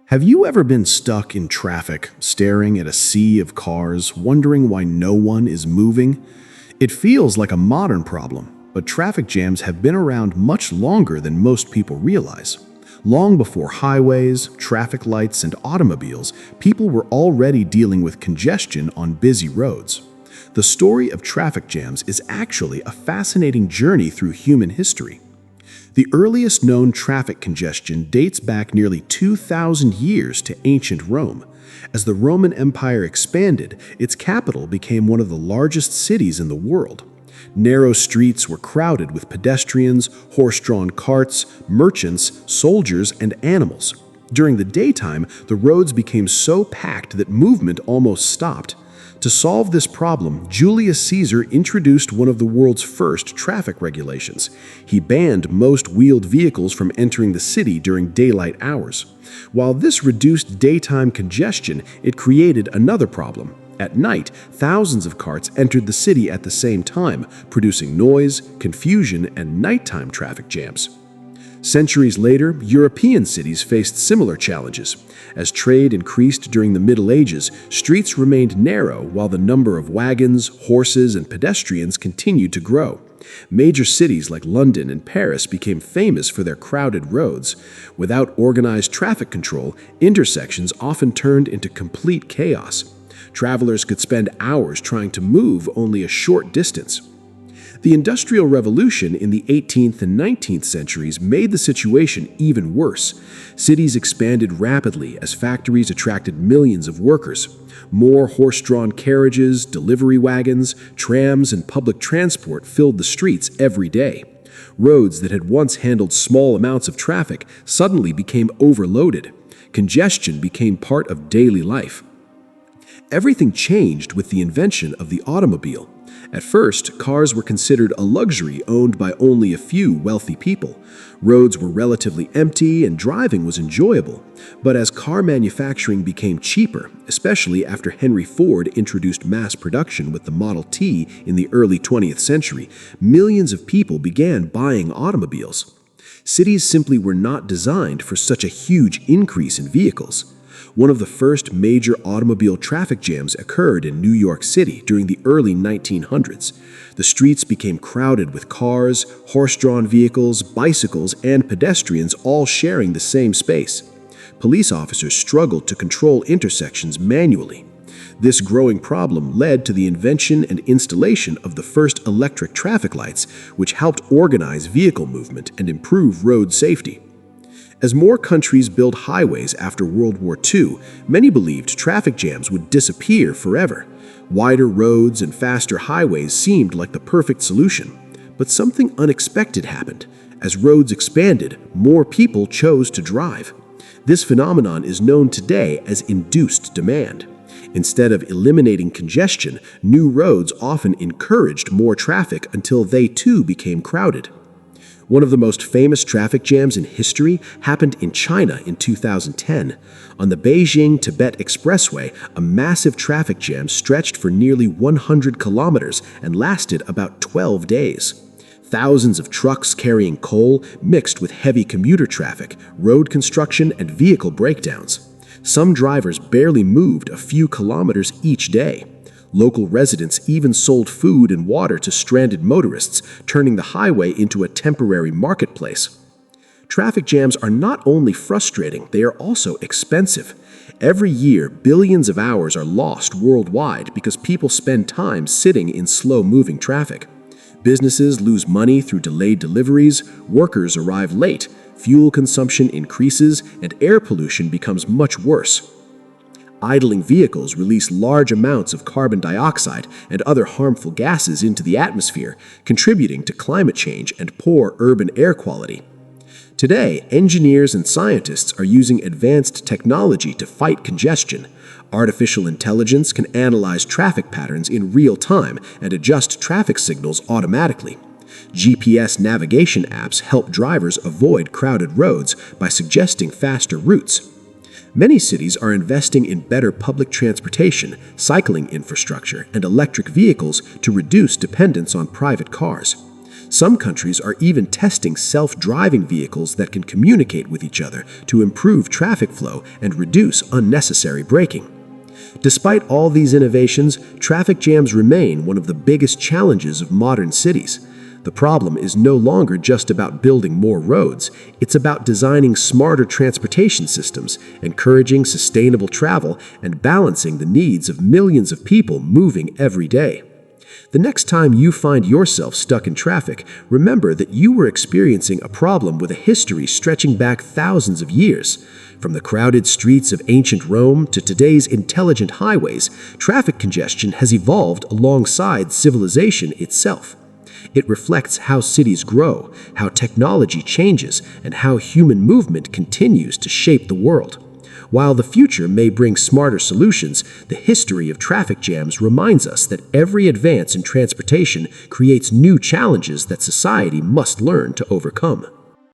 Have you ever been stuck in traffic, staring at a sea of cars, wondering why no one is moving? It feels like a modern problem, but traffic jams have been around much longer than most people realize. Long before highways, traffic lights, and automobiles, people were already dealing with congestion on busy roads. The story of traffic jams is actually a fascinating journey through human history. The earliest known traffic congestion dates back nearly 2,000 years to ancient Rome. As the Roman Empire expanded, its capital became one of the largest cities in the world. Narrow streets were crowded with pedestrians, horse-drawn carts, merchants, soldiers, and animals. During the daytime, the roads became so packed that movement almost stopped. To solve this problem, Julius Caesar introduced one of the world's first traffic regulations. He banned most wheeled vehicles from entering the city during daylight hours. While this reduced daytime congestion, it created another problem. At night, thousands of carts entered the city at the same time, producing noise, confusion, and nighttime traffic jams. Centuries later, European cities faced similar challenges. As trade increased during the Middle Ages, streets remained narrow while the number of wagons, horses, and pedestrians continued to grow. Major cities like London and Paris became famous for their crowded roads. Without organized traffic control, intersections often turned into complete chaos. Travelers could spend hours trying to move only a short distance. The Industrial Revolution in the 18th and 19th centuries made the situation even worse. Cities expanded rapidly as factories attracted millions of workers. More horse-drawn carriages, delivery wagons, trams, and public transport filled the streets every day. Roads that had once handled small amounts of traffic suddenly became overloaded. Congestion became part of daily life. Everything changed with the invention of the automobile. At first, cars were considered a luxury owned by only a few wealthy people. Roads were relatively empty and driving was enjoyable. But as car manufacturing became cheaper, especially after Henry Ford introduced mass production with the Model T in the early 20th century, millions of people began buying automobiles. Cities simply were not designed for such a huge increase in vehicles. One of the first major automobile traffic jams occurred in New York City during the early 1900s. The streets became crowded with cars, horse-drawn vehicles, bicycles, and pedestrians all sharing the same space. Police officers struggled to control intersections manually. This growing problem led to the invention and installation of the first electric traffic lights, which helped organize vehicle movement and improve road safety. As more countries built highways after World War II, many believed traffic jams would disappear forever. Wider roads and faster highways seemed like the perfect solution. But something unexpected happened. As roads expanded, more people chose to drive. This phenomenon is known today as induced demand. Instead of eliminating congestion, new roads often encouraged more traffic until they too became crowded. One of the most famous traffic jams in history happened in China in 2010. On the Beijing-Tibet Expressway, a massive traffic jam stretched for nearly 100 kilometers and lasted about 12 days. Thousands of trucks carrying coal mixed with heavy commuter traffic, road construction, and vehicle breakdowns. Some drivers barely moved a few kilometers each day. Local residents even sold food and water to stranded motorists, turning the highway into a temporary marketplace. Traffic jams are not only frustrating, they are also expensive. Every year, billions of hours are lost worldwide because people spend time sitting in slow-moving traffic. Businesses lose money through delayed deliveries, workers arrive late, fuel consumption increases, and air pollution becomes much worse. Idling vehicles release large amounts of carbon dioxide and other harmful gases into the atmosphere, contributing to climate change and poor urban air quality. Today, engineers and scientists are using advanced technology to fight congestion. Artificial intelligence can analyze traffic patterns in real time and adjust traffic signals automatically. GPS navigation apps help drivers avoid crowded roads by suggesting faster routes. Many cities are investing in better public transportation, cycling infrastructure, and electric vehicles to reduce dependence on private cars. Some countries are even testing self-driving vehicles that can communicate with each other to improve traffic flow and reduce unnecessary braking. Despite all these innovations, traffic jams remain one of the biggest challenges of modern cities. The problem is no longer just about building more roads, it's about designing smarter transportation systems, encouraging sustainable travel, and balancing the needs of millions of people moving every day. The next time you find yourself stuck in traffic, remember that you were experiencing a problem with a history stretching back thousands of years. From the crowded streets of ancient Rome to today's intelligent highways, traffic congestion has evolved alongside civilization itself. It reflects how cities grow, how technology changes, and how human movement continues to shape the world. While the future may bring smarter solutions, the history of traffic jams reminds us that every advance in transportation creates new challenges that society must learn to overcome.